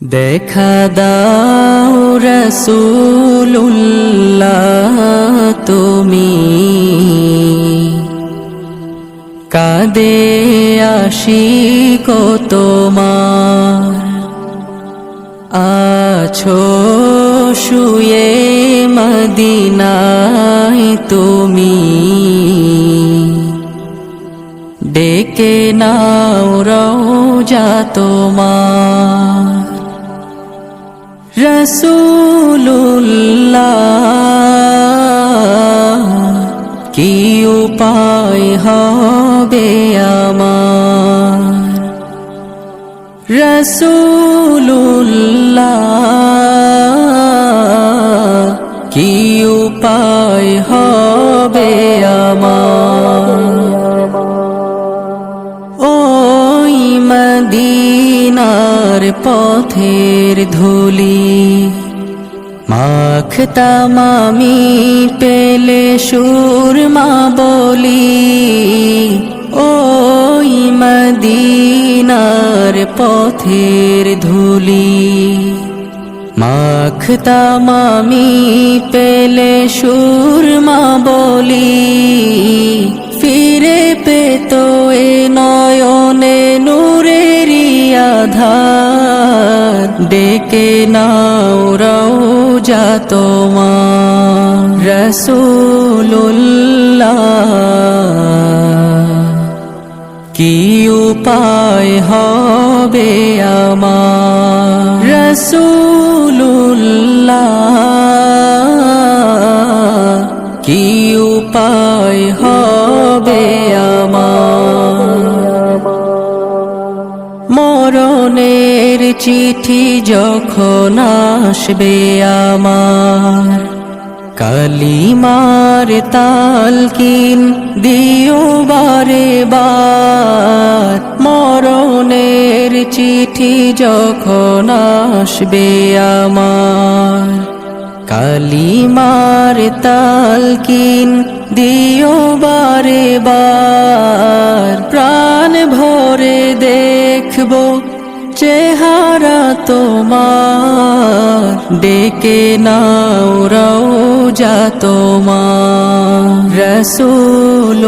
দেখা দাও রাসূলুল্লাহ তুমি, কাঁদে আশিক তোমার। আছো শুয়ে মদিনায় তুমি, ডেকে নাও রওজা তোমার। রাসূলুল্লাহ কি উপায় হবে আমার, রাসূলুল্লাহ কি উপায় হবে আমার। ওই মদিনার পথের ধুলি মাখতাম আমি, পেলে সুরমা বলি। ওই মদিনার পথের ধুলি মাখতাম আমি, পেলে সুরমা বলি। ফিরে পেত এ নয়নে নূরেরি আধার, ডেকে নাও রওজা তোমার। রাসূলুল্লাহ কি উপায় হবে আমার, রাসূলুল্লাহ কি উপায় হবে আমার। মরণের চিঠি যখন আসবে আমার, কালিমার তালকিন দিও বারে বার। মরণের চিঠি যখন আসবে আমার, কালিমার তালকিন দিও বারে বার। প্রাণ ভরে দেখবো চেহারা তোমার, ডেকে নাও রওজা তোমার। রাসূলুল্লাহ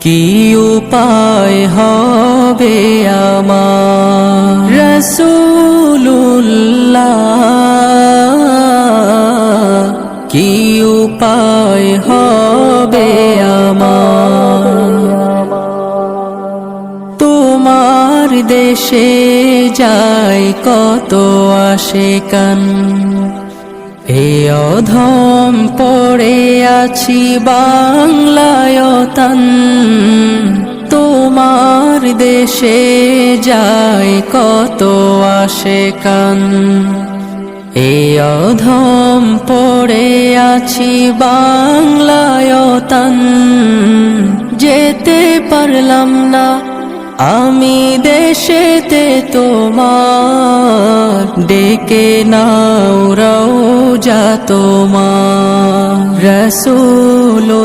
কি উপায় হবে আমার, রাসূলুল্লাহ কি উপায় হবে আমার। তোমার দেশে যায় কত আশিকান, এ অধম পড়ে আছি বাংলায় তন। তোমার দেশে যায় কত আশিকান, এ অধম পড়ে আছি বাংলায় তন। যেতে পারলাম না আমি দেশেতে তোমার, ডেকে নাও রওজা তোমার। রাসূলুল্লাহ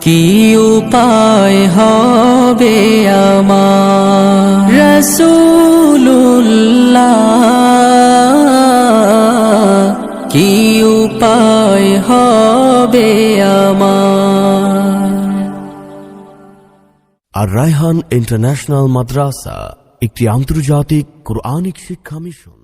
কি উপায় হবে আমার, রাসূলুল্লাহ কি উপায় হবে আমার। আর রায়হান ইন্টারন্যাশনাল মাদ্রাসা একটি আন্তর্জাতিক কুরআনিক শিক্ষা মিশন।